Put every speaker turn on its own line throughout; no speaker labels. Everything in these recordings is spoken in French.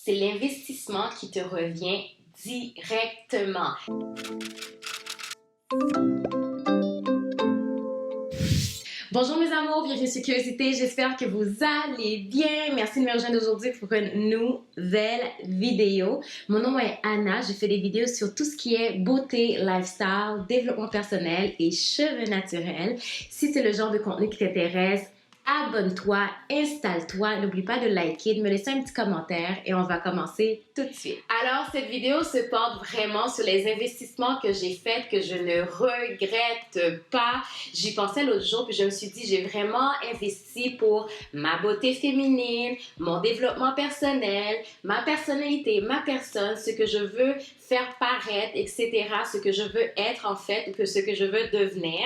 c'est l'investissement qui te revient directement. Bonjour mes amours, bienvenue sur Curiosité, j'espère que vous allez bien. Merci de me rejoindre aujourd'hui pour une nouvelle vidéo. Mon nom est Anna, je fais des vidéos sur tout ce qui est beauté, lifestyle, développement personnel et cheveux naturels. Si c'est le genre de contenu qui t'intéresse, abonne-toi, installe-toi, n'oublie pas de liker, de me laisser un petit commentaire et on va commencer tout de suite. Alors, cette vidéo se porte vraiment sur les investissements que j'ai faits, que je ne regrette pas. J'y pensais l'autre jour puis je me suis dit, j'ai vraiment investi pour ma beauté féminine, mon développement personnel, ma personnalité, ma personne, ce que je veux faire paraître, etc., ce que je veux être en fait, ou que ce que je veux devenir.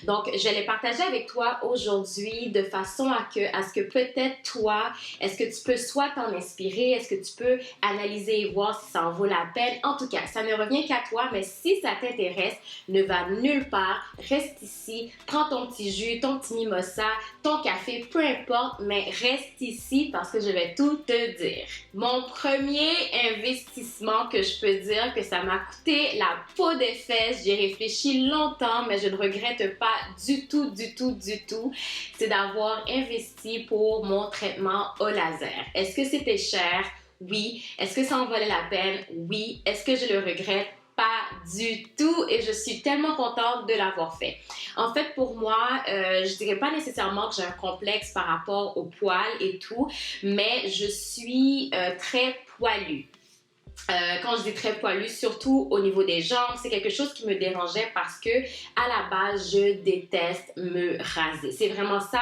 Donc, je l'ai partagé avec toi aujourd'hui de façon à ce que peut-être toi, est-ce que tu peux soit t'en inspirer, est-ce que tu peux analyser et voir si ça en vaut la peine. En tout cas, ça ne revient qu'à toi, mais si ça t'intéresse, ne va nulle part, reste ici, prends ton petit jus, ton petit mimosa, ton café, peu importe, mais reste ici parce que je vais tout te dire. Mon premier investissement que je peux dire que ça m'a coûté la peau des fesses. J'y ai réfléchi longtemps, mais je ne regrette pas du tout. C'est d'avoir investi pour mon traitement au laser. Est-ce que c'était cher? Oui. Est-ce que ça en valait la peine? Oui. Est-ce que je le regrette? Pas du tout et je suis tellement contente de l'avoir fait. En fait, pour moi, je dirais pas nécessairement que j'ai un complexe par rapport aux poils et tout, mais je suis très poilue. Quand je dis très poilue, surtout au niveau des jambes, c'est quelque chose qui me dérangeait parce que à la base, je déteste me raser. C'est vraiment ça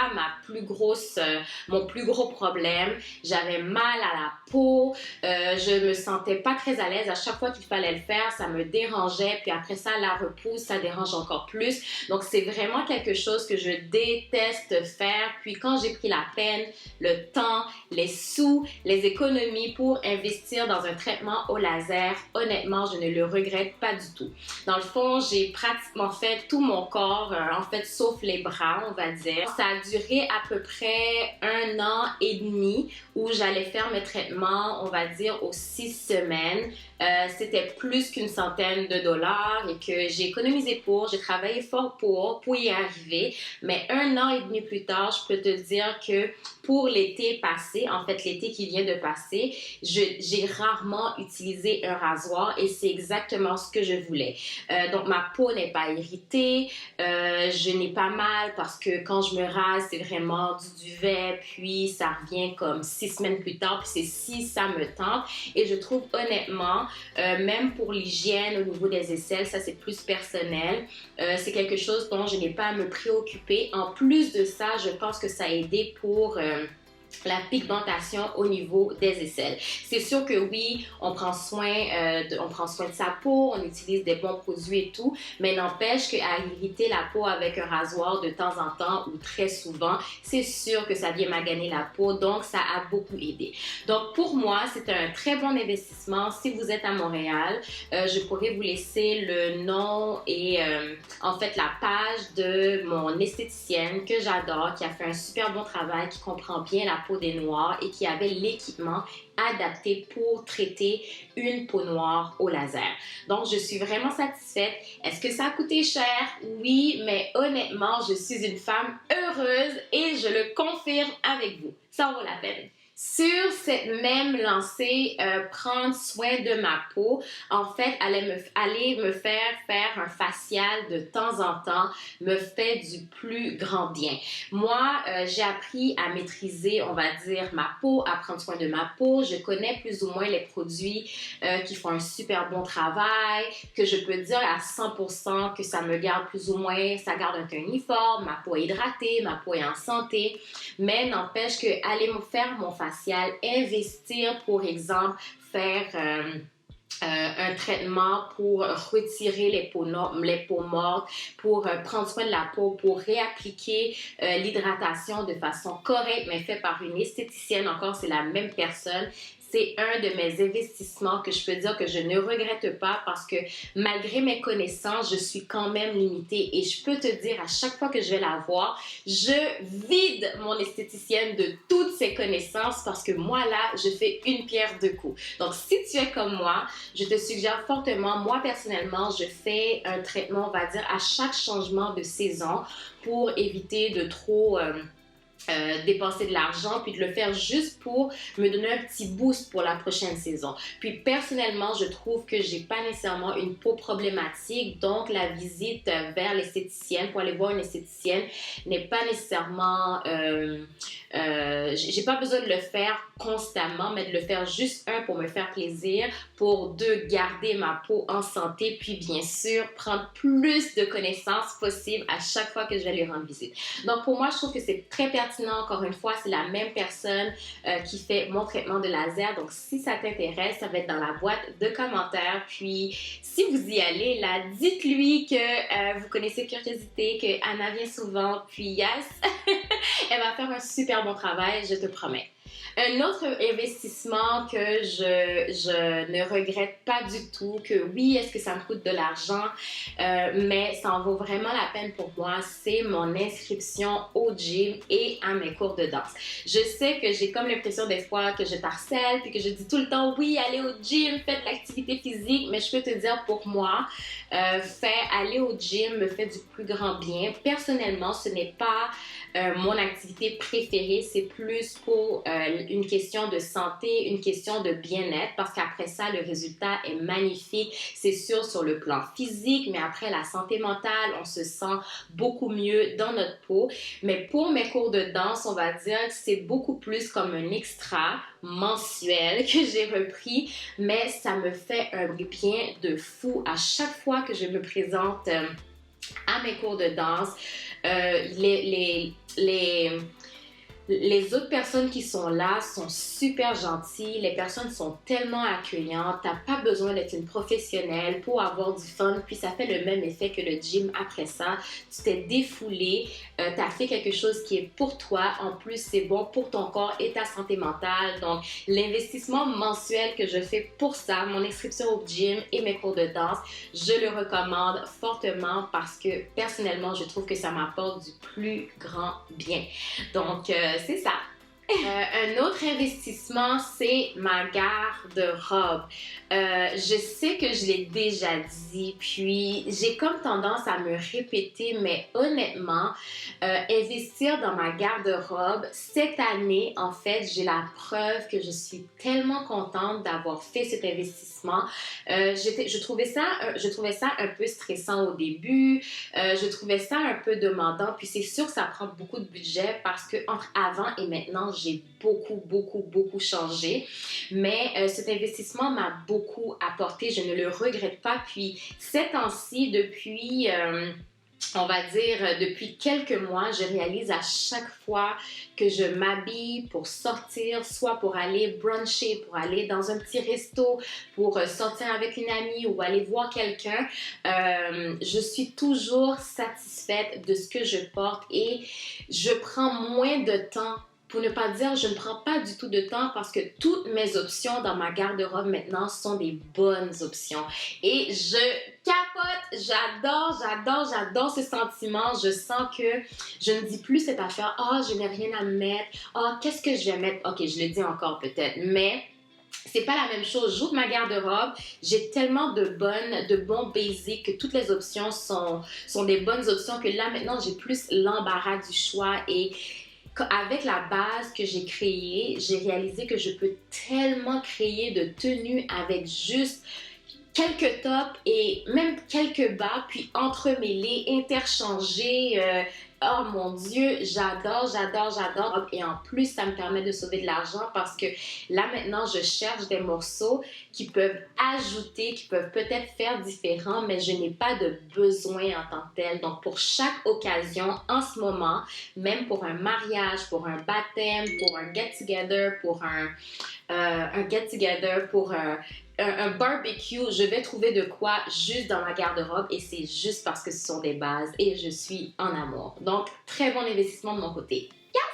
mon plus gros problème. J'avais mal à la peau, je me sentais pas très à l'aise à chaque fois qu'il fallait le faire, ça me dérangeait. Puis après ça, la repousse, ça dérange encore plus. Donc c'est vraiment quelque chose que je déteste faire. Puis quand j'ai pris la peine, le temps, les sous, les économies pour investir dans un traitement au laser, honnêtement, je ne le regrette pas du tout. Dans le fond, j'ai pratiquement fait tout mon corps, en fait, sauf les bras, on va dire. Ça a duré à peu près 1 an et demi où j'allais faire mes traitements, on va dire, aux 6 semaines. C'était plus qu'une centaine de dollars et que j'ai économisé j'ai travaillé fort pour y arriver. Mais 1 an et demi plus tard, je peux te dire que pour l'été passé, en fait l'été qui vient de passer, j'ai rarement utilisé un rasoir et c'est exactement ce que je voulais. Donc ma peau n'est pas irritée, je n'ai pas mal parce que quand je me rase, c'est vraiment du duvet, puis ça revient comme 6 semaines plus tard, puis c'est si ça me tente. Et je trouve honnêtement, même pour l'hygiène au niveau des aisselles, ça c'est plus personnel, c'est quelque chose dont je n'ai pas à me préoccuper. En plus de ça, je pense que ça a aidé pour la pigmentation au niveau des aisselles. C'est sûr que oui, on prend soin de sa peau, on utilise des bons produits et tout, mais n'empêche qu'à irriter la peau avec un rasoir de temps en temps ou très souvent, c'est sûr que ça vient maganer la peau, donc ça a beaucoup aidé. Donc pour moi, c'est un très bon investissement. Si vous êtes à Montréal, je pourrais vous laisser le nom et en fait la page de mon esthéticienne que j'adore, qui a fait un super bon travail, qui comprend bien la peau des noirs et qui avait l'équipement adapté pour traiter une peau noire au laser. Donc, je suis vraiment satisfaite. Est-ce que ça a coûté cher? Oui, mais honnêtement, je suis une femme heureuse et je le confirme avec vous. Ça vaut la peine. Sur cette même lancée, prendre soin de ma peau, en fait, aller me faire un facial de temps en temps me fait du plus grand bien. Moi, j'ai appris à maîtriser, on va dire, ma peau, à prendre soin de ma peau. Je connais plus ou moins les produits qui font un super bon travail, que je peux dire à 100% que ça me garde plus ou moins, ça garde un teint uniforme, ma peau est hydratée, ma peau est en santé, mais n'empêche que aller me faire mon facial, investir, pour exemple, faire un traitement pour retirer les peaux mortes, pour prendre soin de la peau, pour réappliquer l'hydratation de façon correcte, mais fait par une esthéticienne. Encore, c'est la même personne. c'est un de mes investissements que je peux dire que je ne regrette pas parce que malgré mes connaissances, je suis quand même limitée et je peux te dire à chaque fois que je vais la voir, je vide mon esthéticienne de toutes ses connaissances parce que moi là, je fais une pierre deux coups. Donc si tu es comme moi, je te suggère fortement, moi personnellement, je fais un traitement, on va dire, à chaque changement de saison pour éviter de trop dépenser de l'argent, puis de le faire juste pour me donner un petit boost pour la prochaine saison. Puis personnellement, je trouve que j'ai pas nécessairement une peau problématique, donc la visite vers l'esthéticienne, pour aller voir une esthéticienne, n'est pas nécessairement... j'ai pas besoin de le faire constamment, mais de le faire juste un, pour me faire plaisir, pour deux, garder ma peau en santé, puis bien sûr, prendre plus de connaissances possibles à chaque fois que je vais lui rendre visite. Donc pour moi, je trouve que c'est très pertinent. Encore une fois, c'est la même personne qui fait mon traitement de laser. Donc, si ça t'intéresse, ça va être dans la boîte de commentaires. Puis, si vous y allez, là, dites-lui que vous connaissez Curiosité, que Anna vient souvent. Puis, yes, elle va faire un super bon travail, je te promets. Un autre investissement que je ne regrette pas du tout, que oui, est-ce que ça me coûte de l'argent, mais ça en vaut vraiment la peine pour moi, c'est mon inscription au gym et à mes cours de danse. Je sais que j'ai comme l'impression des fois que je t'harcèle, puis que je dis tout le temps, oui, allez au gym, faites de l'activité physique, mais je peux te dire pour moi, aller au gym me fait du plus grand bien. Personnellement, ce n'est pas mon activité préférée, c'est plus pour une question de santé, une question de bien-être, parce qu'après ça, le résultat est magnifique. C'est sûr sur le plan physique, mais après la santé mentale, on se sent beaucoup mieux dans notre peau. Mais pour mes cours de danse, on va dire que c'est beaucoup plus comme un extra mensuel que j'ai repris, mais ça me fait un bien de fou à chaque fois que je me présente à mes cours de danse. Les autres personnes qui sont là sont super gentilles, les personnes sont tellement accueillantes, t'as pas besoin d'être une professionnelle pour avoir du fun, puis ça fait le même effet que le gym après ça. Tu t'es défoulé, t'as fait quelque chose qui est pour toi, en plus c'est bon pour ton corps et ta santé mentale. Donc l'investissement mensuel que je fais pour ça, mon inscription au gym et mes cours de danse, je le recommande fortement parce que personnellement je trouve que ça m'apporte du plus grand bien. Donc c'est ça. Un autre investissement, c'est ma garde-robe. Je sais que je l'ai déjà dit, puis j'ai comme tendance à me répéter, mais honnêtement, investir dans ma garde-robe, cette année, en fait, j'ai la preuve que je suis tellement contente d'avoir fait cet investissement. Je trouvais ça un peu stressant au début, je trouvais ça un peu demandant, puis c'est sûr que ça prend beaucoup de budget parce que entre avant et maintenant, j'ai beaucoup changé. Mais cet investissement m'a beaucoup apporté. Je ne le regrette pas. Puis, ces temps-ci, depuis... on va dire, depuis quelques mois, je réalise à chaque fois que je m'habille pour sortir, soit pour aller bruncher, pour aller dans un petit resto, pour sortir avec une amie ou aller voir quelqu'un, je suis toujours satisfaite de ce que je porte et je prends moins de temps. Pour ne pas dire, je ne prends pas du tout de temps parce que toutes mes options dans ma garde-robe maintenant sont des bonnes options. Et je capote, j'adore ce sentiment. Je sens que je ne dis plus cette affaire, « Ah, je n'ai rien à mettre. Ah, qu'est-ce que je vais mettre? » Ok, je le dis encore peut-être, mais... c'est pas la même chose. J'ouvre ma garde-robe, j'ai tellement de bons basics que toutes les options sont des bonnes options que là maintenant j'ai plus l'embarras du choix et avec la base que j'ai créée, j'ai réalisé que je peux tellement créer de tenues avec juste quelques tops et même quelques bas, puis entremêlés, interchangés. Oh mon Dieu, j'adore. Et en plus, ça me permet de sauver de l'argent parce que là, maintenant, je cherche des morceaux qui peuvent ajouter, qui peuvent peut-être faire différent, mais je n'ai pas de besoin en tant que tel. Donc, pour chaque occasion, en ce moment, même pour un mariage, pour un baptême, pour un get-together, pour un barbecue, je vais trouver de quoi juste dans ma garde-robe et c'est juste parce que ce sont des bases et je suis en amour. Donc, très bon investissement de mon côté. Yes!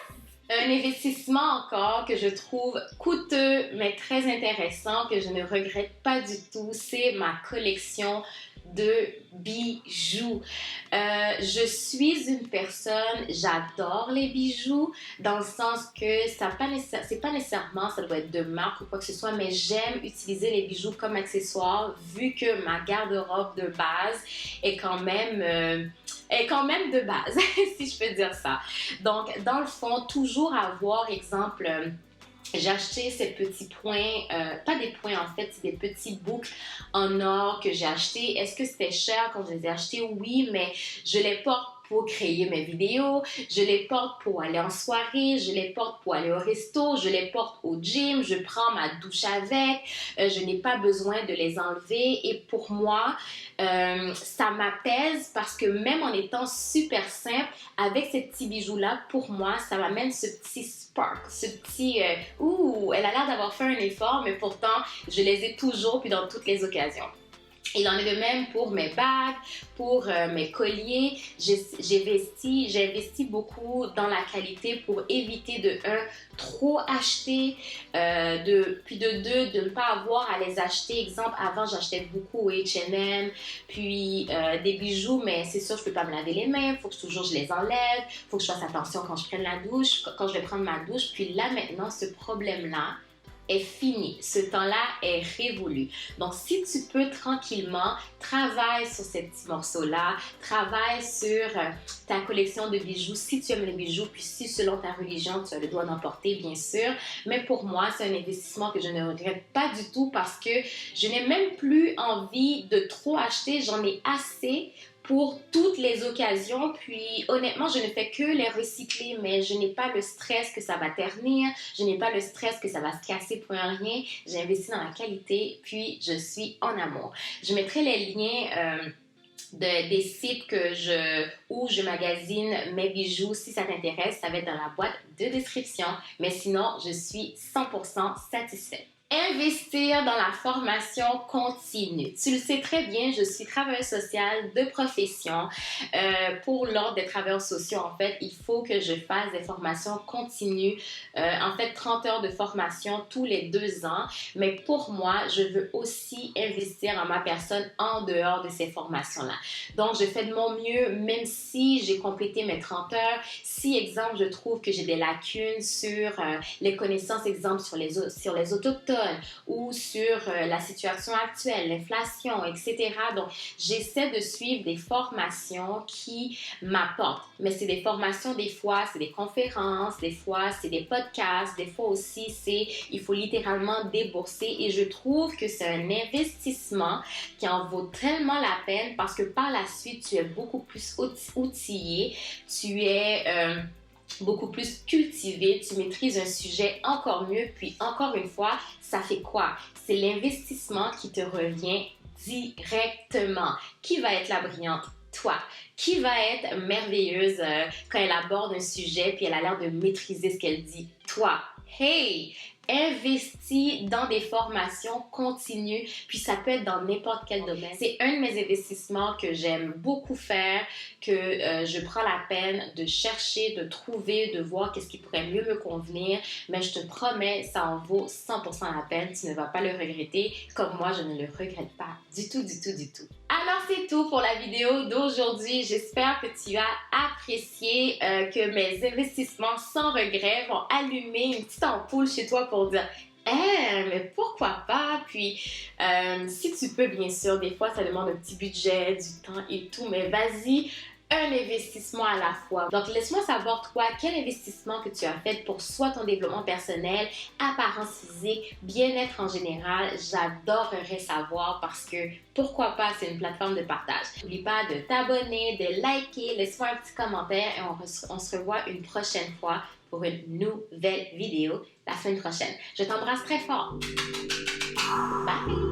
Un investissement encore que je trouve coûteux mais très intéressant, que je ne regrette pas du tout, c'est ma collection de bijoux. Je suis une personne, j'adore les bijoux dans le sens que c'est pas nécessairement, ça doit être de marque ou quoi que ce soit, mais j'aime utiliser les bijoux comme accessoires vu que ma garde-robe de base est quand même de base, si je peux dire ça. Donc, dans le fond, toujours avoir, exemple, j'ai acheté ces petits points, pas des points en fait, c'est des petits boucles en or que j'ai achetés. Est-ce que c'était cher quand je les ai achetés? Oui, mais je les porte pour créer mes vidéos, je les porte pour aller en soirée, je les porte pour aller au resto, je les porte au gym, je prends ma douche avec, je n'ai pas besoin de les enlever et pour moi, ça m'apaise parce que même en étant super simple, avec ces petits bijoux-là, pour moi, ça m'amène ce petit spark, ce petit ouh, elle a l'air d'avoir fait un effort, mais pourtant, je les ai toujours puis dans toutes les occasions. Il en est de même pour mes bagues, pour mes colliers. J'ai investi beaucoup dans la qualité pour éviter de trop acheter, puis de deux, de ne pas avoir à les acheter. Exemple, avant, j'achetais beaucoup au H&M, puis des bijoux, mais c'est sûr, je ne peux pas me laver les mains. Il faut que toujours je les enlève. Il faut que je fasse attention quand je prenne la douche, quand je vais prendre ma douche. Puis là, maintenant, ce problème-là est fini. Ce temps-là est révolu. Donc, si tu peux tranquillement, travaille sur ces petits morceaux-là, travaille sur ta collection de bijoux, si tu aimes les bijoux, puis si selon ta religion, tu as le droit d'en porter, bien sûr. Mais pour moi, c'est un investissement que je ne regrette pas du tout parce que je n'ai même plus envie de trop acheter. J'en ai assez pour toutes les occasions, puis honnêtement, je ne fais que les recycler, mais je n'ai pas le stress que ça va ternir, je n'ai pas le stress que ça va se casser pour rien. J'ai investi dans la qualité, puis je suis en amour. Je mettrai les liens des sites où je magasine mes bijoux. Si ça t'intéresse, ça va être dans la boîte de description, mais sinon, je suis 100% satisfaite. Investir dans la formation continue. Tu le sais très bien, je suis travailleuse sociale de profession. Pour l'Ordre des travailleurs sociaux, en fait, il faut que je fasse des formations continues. En fait, 30 heures de formation tous les 2 ans. Mais pour moi, je veux aussi investir en ma personne en dehors de ces formations-là. Donc, je fais de mon mieux, même si j'ai complété mes 30 heures. Si, exemple, je trouve que j'ai des lacunes sur les connaissances, exemple, sur les autochtones, ou sur la situation actuelle, l'inflation, etc. Donc, j'essaie de suivre des formations qui m'apportent. Mais c'est des formations, des fois, c'est des conférences, des fois, c'est des podcasts, des fois aussi, il faut littéralement débourser. Et je trouve que c'est un investissement qui en vaut tellement la peine parce que par la suite, tu es beaucoup plus outillé, tu es beaucoup plus cultivé, tu maîtrises un sujet encore mieux, puis encore une fois, ça fait quoi? C'est l'investissement qui te revient directement. Qui va être la brillante? Toi. Qui va être merveilleuse quand elle aborde un sujet puis elle a l'air de maîtriser ce qu'elle dit? Toi. Hey! Investis dans des formations continues, puis ça peut être dans n'importe quel domaine. C'est un de mes investissements que j'aime beaucoup faire, que je prends la peine de chercher, de trouver, de voir qu'est-ce qui pourrait mieux me convenir, mais je te promets, ça en vaut 100% la peine, tu ne vas pas le regretter, comme moi, je ne le regrette pas du tout, du tout, du tout. Alors, c'est tout pour la vidéo d'aujourd'hui. J'espère que tu as apprécié, que mes investissements sans regret vont allumer une petite ampoule chez toi pour dire mais pourquoi pas? Puis, si tu peux, bien sûr, des fois, ça demande un petit budget, du temps et tout, mais vas-y, un investissement à la fois. Donc, laisse-moi savoir, toi, quel investissement que tu as fait pour soit ton développement personnel, apparence physique, bien-être en général. J'adorerais savoir parce que, pourquoi pas, c'est une plateforme de partage. N'oublie pas de t'abonner, de liker, laisse-moi un petit commentaire et on se revoit une prochaine fois pour une nouvelle vidéo la semaine prochaine. Je t'embrasse très fort. Bye!